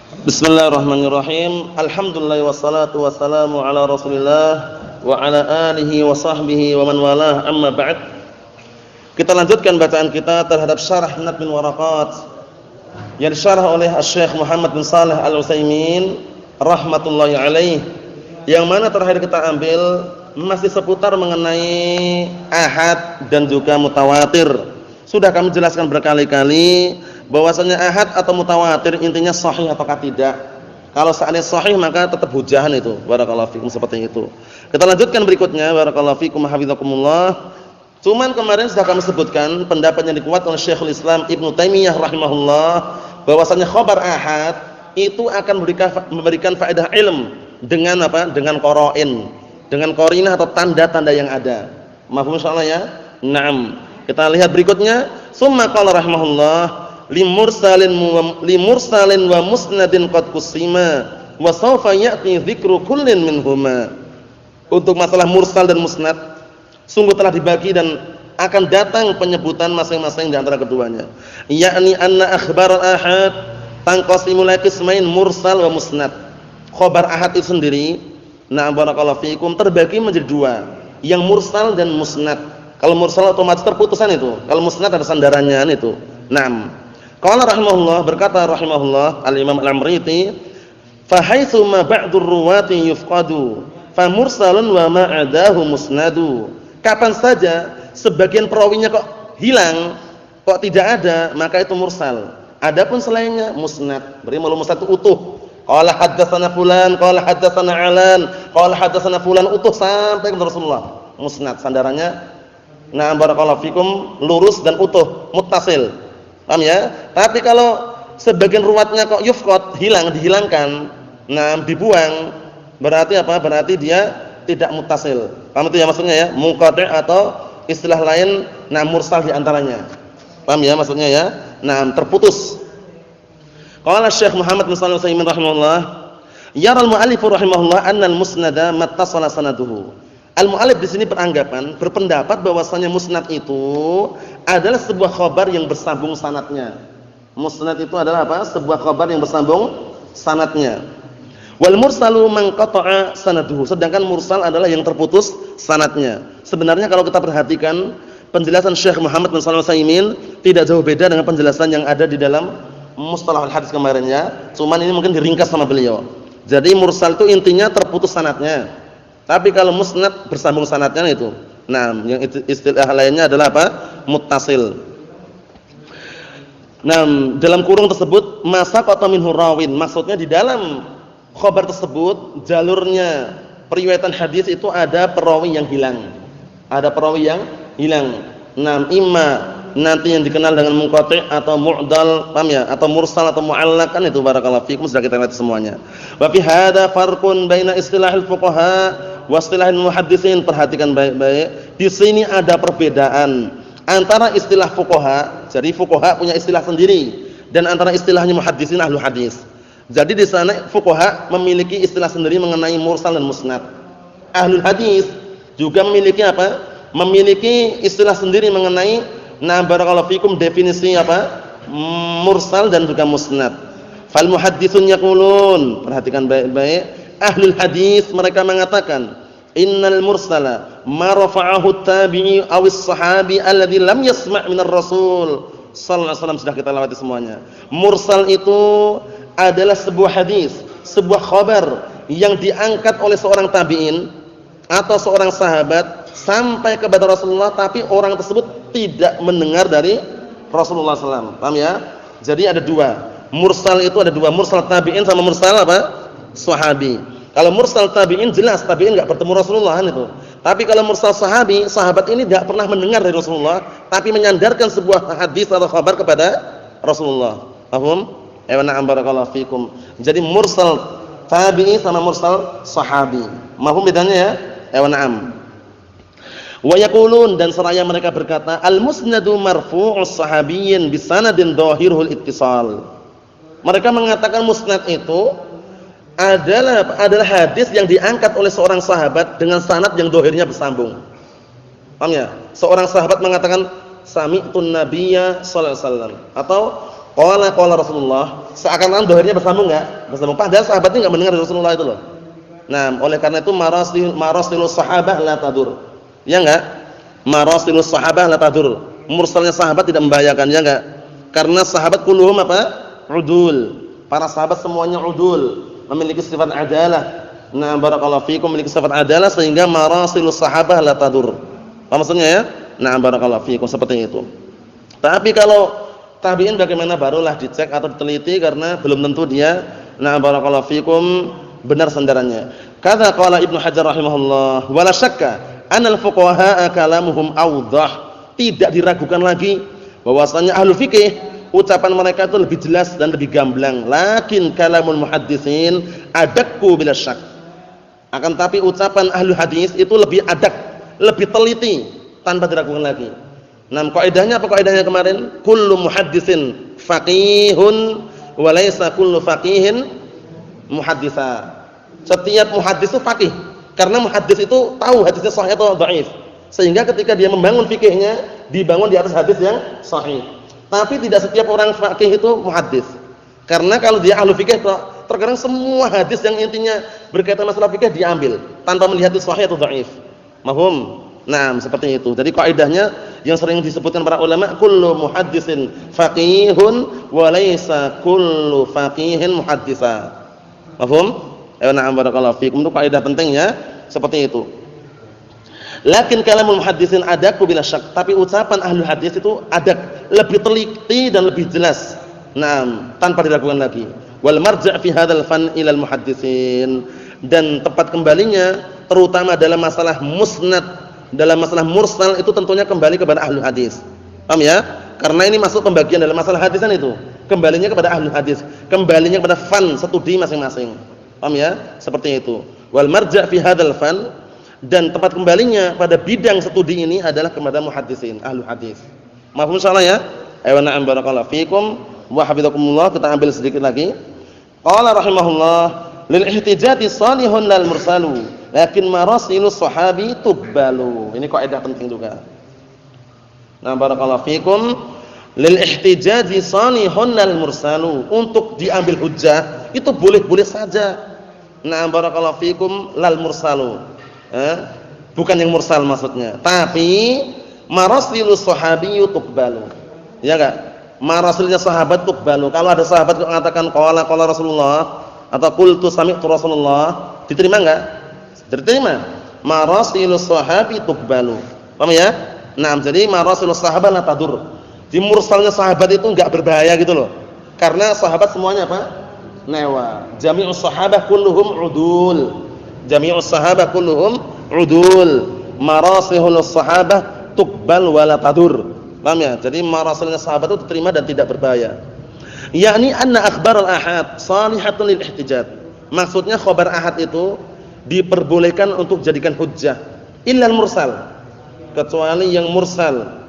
Bismillahirrahmanirrahim. Alhamdulillah wassalatu wassalamu ala Rasulillah wa ala alihi wa sahbihi wa man walah. Amma ba'd. Kita lanjutkan bacaan kita terhadap syarah Nadmul Waraqat yang disyarah oleh Syekh Muhammad bin Shalih Al-Utsaimin rahmatullahi alaih. Yang mana terakhir kita ambil masih seputar mengenai ahad dan juga mutawatir. Sudah kami jelaskan berkali-kali bahwasanya ahad atau mutawatir intinya sahih ataukah tidak. Kalau seandainya sahih maka tetap hujahan itu. Barakallahu fikum, seperti itu. Kita lanjutkan berikutnya. Barakallahu fikum hafizakumullah. Cuman kemarin sudah kami sebutkan pendapat yang dikuatkan oleh Syekhul Islam Ibnu Taimiyah rahimahullah bahwasanya khabar ahad itu akan memberikan faedah ilm dengan apa? Dengan qara'in, dengan qarinah atau tanda-tanda yang ada. Mafhum insyaallah ya? Naam. Kita lihat berikutnya. Summa qala rahimahullah limursalin wa musnadin qad qusima wa sawfa ya'ti dzikru kullin minhuma. Untuk masalah mursal dan musnad sungguh telah dibagi dan akan datang penyebutan masing-masing di antara keduanya. Yakni anna akhbar al-ahad tanqasimu ila qismain mursal wa musnad. Khabar ahad itu sendiri, na'am barakallahu fikum, terbagi menjadi dua, yang mursal dan musnad. Kalau mursal otomatis terputusan itu, kalau musnad ada sandarannya itu. Naam. Qala rahimahullah, berkata rahimahullah al-Imam Al-Amriti, fa haitsu ma ba'dur ruwati yufqadu fa mursalun wa ma adahu musnadu. Kapan saja sebagian perawinya kok hilang, kok tidak ada, maka itu mursal. Adapun selainnya musnad. Berarti kalau musnad itu utuh. Qala haddatsana fulan, qala haddatsana alan, qala haddatsana fulan, utuh sampai ke Rasulullah. Musnad sandarannya, nah barakallahu fikum, lurus dan utuh, muttasil. Paham ya? Tapi kalau sebagian ruwatnya kok yufqad, hilang, dihilangkan, nah dibuang, berarti apa? Berarti dia tidak muttasil. Paham itu ya maksudnya ya? Munqati' atau istilah lain, nah mursal di antaranya. Paham ya maksudnya ya? Nah, terputus. Qala Syekh Muhammad bin Shalih Al-Utsaimin rahimahullah, yara al-mu'allif rahimahullah anna al-musnada mattasala sanaduhu. Al-mu'allif di sini berpendapat bahwasanya musnad itu adalah sebuah khabar yang bersambung sanadnya. Musnad itu adalah apa? Sebuah khabar yang bersambung sanadnya. Wal mursalu man qata'a sanaduhu. Sedangkan mursal adalah yang terputus sanadnya. Sebenarnya kalau kita perhatikan penjelasan Syekh Muhammad bin Shalih Al-Utsaimin tidak jauh beda dengan penjelasan yang ada di dalam Mustalahul Hadis kemarin ya. Cuman ini mungkin diringkas sama beliau. Jadi mursal itu intinya terputus sanadnya. Tapi kalau musnad bersambung sanadnya itu. Nah, yang istilah lainnya adalah apa? Muttasil. Nah, dalam kurung tersebut masaqata minhu rawin. Maksudnya di dalam khabar tersebut jalurnya periwayatan hadis itu ada perawi yang hilang. Ada perawi yang hilang. Nah, imma nanti yang dikenal dengan munqati' atau mu'dal, paham ya? Atau mursal atau mu'allaq, kan itu barakallahu fikum, sudah kita lihat semuanya. Wa fi hadza farqun baina istilahil fuqaha wa istilahil muhaddisin. Perhatikan baik-baik. Di sini ada perbedaan antara istilah fuqaha, jadi fuqaha punya istilah sendiri, dan antara istilahnya muhaddisin ahlu hadis. Jadi di sana fuqaha memiliki istilah sendiri mengenai mursal dan musnad. Ahlul hadis juga memiliki apa? Memiliki istilah sendiri mengenai barakallahu fikum definisi apa? Mursal dan juga musnad. Fal muhadditsun yaqulun, perhatikan baik-baik, ahlul hadis mereka mengatakan innal mursala ma rafa'ahu at-tabi'i aw as-sahabi alladhi lam yasma' minar rasul sallallahu alaihi wasallam. Sudah kita lewati semuanya. Mursal itu adalah sebuah hadis, sebuah khabar yang diangkat oleh seorang tabi'in atau seorang sahabat sampai kepada Rasulullah, tapi orang tersebut tidak mendengar dari Rasulullah SAW. Paham ya? Jadi ada dua. Mursal itu ada dua, mursal tabi'in sama mursal apa? Sahabi. Kalau mursal tabi'in jelas tabi'in enggak bertemu Rasulullah itu. Tapi kalau mursal sahabi, sahabat ini tidak pernah mendengar dari Rasulullah, tapi menyandarkan sebuah hadis atau kabar kepada Rasulullah. Paham? Na'am barakallahu fikum. Jadi mursal tabi'i sama mursal sahabi. Paham bedanya ya? Na'am. Wa yaqulun, dan seraya mereka berkata al-musnadu marfu'us sahabiyyin bisanadin dhahirul ittisal. Mereka mengatakan musnad itu adalah hadis yang diangkat oleh seorang sahabat dengan sanad yang dhahirnya bersambung. Paham ya? Seorang sahabat mengatakan sami'tun nabiyya sallallahu alaihi wasallam, atau qala Rasulullah, seakan-akan dohirnya bersambung enggak? Bersambung. Padahal sahabatnya enggak mendengar dari Rasulullah itu loh. Nah, oleh karena itu marasilus sahabah la tadur. Ya enggak? Marasilus sahabah la tadur. Mursalnya sahabat tidak membahayakan, ya enggak? Karena sahabat kulluhum apa? Udul. Para sahabat semuanya udul, memiliki sifat adalah. Nah, barakallahu fikum, memiliki sifat adalah sehingga marasilus sahabah la tadur. Apa maksudnya ya? Nah, barakallahu fikum, seperti itu. Tapi kalau tabi'in bagaimana, barulah dicek atau diteliti karena belum tentu dia nah barakallahu fikum benar sandarannya. Kata qala Ibnu Hajar rahimahullah, wala syakka anal fuqaha kalamuhum awdah. Tidak diragukan lagi bahwasanya ahli fikih ucapan mereka itu lebih jelas dan lebih gamblang. Lakin kalamul muhaddisin adakku bila syak. Akan tapi ucapan ahli hadis itu lebih adak, lebih teliti tanpa diragukan lagi. Nah, kaidahnya apa kaidahnya kemarin? Kullu muhaddisin faqihun wa laysa kullu faqihin muhadditsa. Setiap muhaddis itu faqih. Karena muhaddis itu tahu hadisnya sahih atau dhaif. Sehingga ketika dia membangun fikihnya dibangun di atas hadis yang sahih. Tapi tidak setiap orang faqih itu muhaddis. Karena kalau dia ahli fikih terkadang semua hadis yang intinya berkaitan masalah fikih diambil tanpa melihat itu sahih atau dhaif. Mahum? Nah, seperti itu. Jadi kaidahnya yang sering disebutkan para ulama, kullu muhaddisin faqihun wa laysa kullu faqihin muhadditsa. Mahum? Na'am barakallahu fikum. Itu kaidah pentingnya seperti itu. Lakin kalamul muhaddisin adakku bila syak. Tapi ucapan ahli hadis itu adak, lebih teliti dan lebih jelas. Naam, tanpa diragukan lagi. Wal marja' fi hadzal fan ilal muhaddisin. Dan tempat kembalinya terutama dalam masalah musnad, dalam masalah mursal itu tentunya kembali kepada ahli hadis. Paham ya? Karena ini masuk pembagian dalam masalah hadisan itu. Kembalinya kepada ahli hadis, kembalinya kepada fan studi masing-masing. Paham ya? Seperti itu. Wal marja' fi hadzal fan, dan tempat kembalinya pada bidang studi ini adalah kepada muhaddisin, ahli hadis. Mafhum insyaallah ya? Ayo na'am barakallahu fikum wa hafizakumullah. Kita ambil sedikit lagi. Qala rahimahullah, lil ihtijati salihun lal mursalu, lakin marasilus sahabi tuqbalu. Ini kaidah penting juga. Nah, barakallahu fikum, lil ihtijati salihun lal mursalu, untuk diambil hujjah itu boleh-boleh saja. Nah, barakallahu fikum, lal mursalu. Bukan yang mursal maksudnya, tapi marasilus sahabi tuqbalu. Ya enggak? Marasilnya sahabat tuqbalu. Kalau ada sahabat yang mengatakan qala Rasulullah atau qultu sami'tu Rasulullah, diterima enggak? Diterima. Marasilus sahabi tuqbalu. Paham ya? Nah, jadi marasilus sahabat la tadur. Di mursalnya sahabat itu enggak berbahaya gitu loh. Karena sahabat semuanya apa? Newa. Jami'us sahabah kulluhum udul. Jami'us sahabah kulluhum udul. Marasilus sahabah tuqbal wala tadur. Paham ya? Jadi marasilnya sahabat itu diterima dan tidak berbahaya. Yakni anna akhbar al-ahad salihatun lil ihtijaj. Maksudnya khabar ahad itu diperbolehkan untuk jadikan hujjah. Illal mursal, kecuali yang mursal.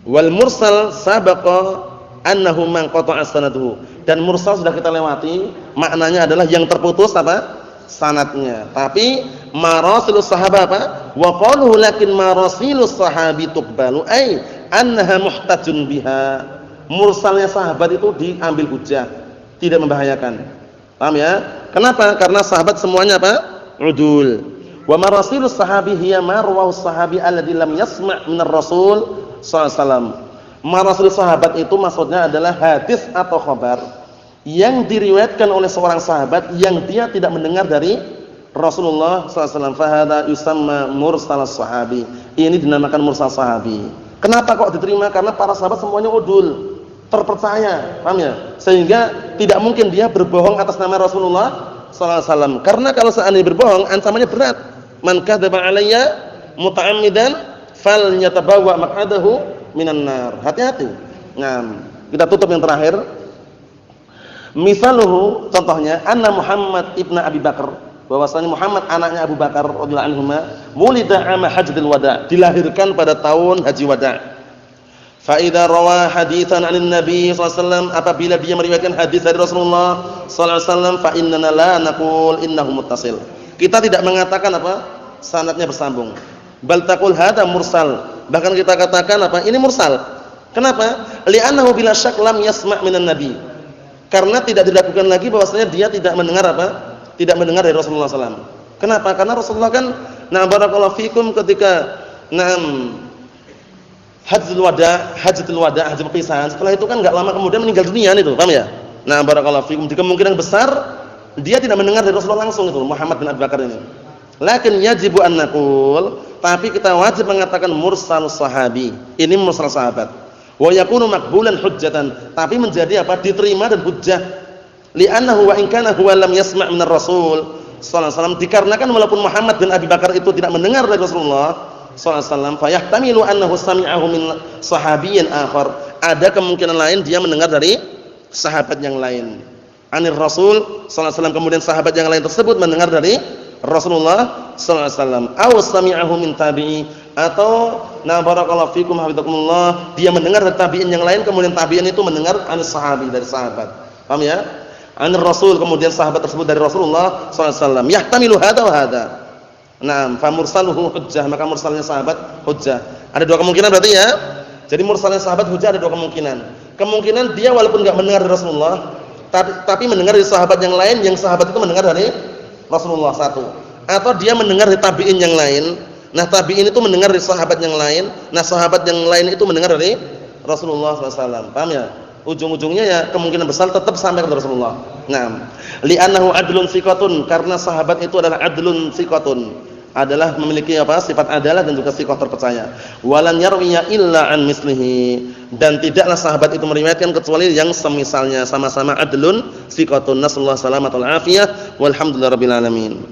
Wal mursal sabaqa annahu man qata'a sanaduhu. Dan mursal sudah kita lewati, maknanya adalah yang terputus apa? Sanadnya. Tapi marasilus sahabah apa? Wa qaluhu lakin marasilus sahabi tuqbalu ay annaha muhtajun biha. Mursalnya sahabat itu diambil hujjah, tidak membahayakan. Paham ya? Kenapa? Karena sahabat semuanya apa? Udul. Wa marasilus sahabi hiya marwahu sahabi alladzi lam yasma' minar rasul sallallahu alaihi wasallam. Marasil sahabat itu maksudnya adalah hadis atau khabar yang diriwayatkan oleh seorang sahabat yang dia tidak mendengar dari Rasulullah SAW. Fahada yusamma mursal sahabi. Ini dinamakan mursal sahabi. Kenapa kok diterima? Karena para sahabat semuanya udul, terpercaya, paham ya? Sehingga tidak mungkin dia berbohong atas nama Rasulullah SAW. Karena kalau seandainya berbohong, ancamannya berat. Man kadzaba alayya muta'ammidan falyatabawwa maq'adahu minan nar. Hati-hati. Nah, kita tutup yang terakhir. Misaluhu, contohnya anna Muhammad ibn Abi Bakar, bahwasanya Muhammad anaknya Abu Bakar radhiyallahu anhuma mulida 'ama hajjatul wada', dilahirkan pada tahun haji wada'. Fa idza rawa haditsan 'anil nabi sallallahu alaihi wasallam, apabila dia meriwayatkan hadis dari Rasulullah sallallahu alaihi wasallam, fa innana la naqul innahu muttasil. Kita tidak mengatakan apa? Sanadnya bersambung. Bal taqul hadza mursal. Bahkan kita katakan apa? Ini mursal. Kenapa? Li'annahu bila syak lam yasma' minan nabi. Karena tidak diragukan lagi bahwasanya dia tidak mendengar apa? Tidak mendengar dari Rasulullah SAW. Kenapa? Karena Rasulullah kan, nah barakallahu fikum, ketika hajjatul wada, haji perpisahan, setelah itu kan enggak lama kemudian meninggal dunia itu, paham ya? Nah barakallahu fikum, di kemungkinan besar dia tidak mendengar dari Rasulullah langsung itu, Muhammad bin Abu Bakar ini. Lakin yajibu an naqul, tapi kita wajib mengatakan mursal sahabi. Ini mursal sahabat. Wa yakunu maqbulan hujjatan, tapi menjadi apa? Diterima dan hujjah. Li'annahu wa in kana huwa lam yasma' minar Rasul sallallahu alaihi wasallam, dikarenakan walaupun Muhammad bin Abi Bakar itu tidak mendengar dari Rasulullah sallallahu alaihi wasallam, fayahtamilu annahu sami'ahu min sahabiyyin akhar. Ada kemungkinan lain dia mendengar dari sahabat yang lain. Anir Rasul sallallahu alaihi wasallam, kemudian sahabat yang lain tersebut mendengar dari Rasulullah sallallahu alaihi wasallam, aw sami'ahu min tabi'i, atau na barakallahu fikum hafizakumullah, dia mendengar dari tabi'in yang lain, kemudian tabi'in itu mendengar anis sahabi, dari sahabat. Paham ya? Anir Rasul, kemudian sahabat tersebut dari Rasulullah sallallahu alaihi wasallam. Yahtamilu hadza wa hadza. Naam, fa mursaluhu hujjah, maka mursalnya sahabat hujjah. Ada dua kemungkinan berarti ya. Jadi mursalnya sahabat hujjah ada dua kemungkinan. Kemungkinan dia walaupun enggak mendengar dari Rasulullah, tapi mendengar dari sahabat yang lain, yang sahabat itu mendengar dari Rasulullah satu. Atau dia mendengar dari tabi'in yang lain. Nah, tabi'in itu mendengar dari sahabat yang lain. Nah, sahabat yang lain itu mendengar dari Rasulullah sallallahu alaihi wasallam. Paham ya? Ujung-ujungnya ya kemungkinan besar tetap sampai kepada Rasulullah. Naam. Li'annahu adlun thiqatun, karena sahabat itu adalah adlun thiqatun, adalah memiliki apa? Sifat adalah dan juga thiqah terpercaya. Walan yarwiya illa an mislihi, dan tidaklah sahabat itu meriwayatkan kecuali yang semisalnya, sama-sama adlun thiqatun. Nasallahu alaihi wasallam wal afiyah walhamdulillahirabbil alamin.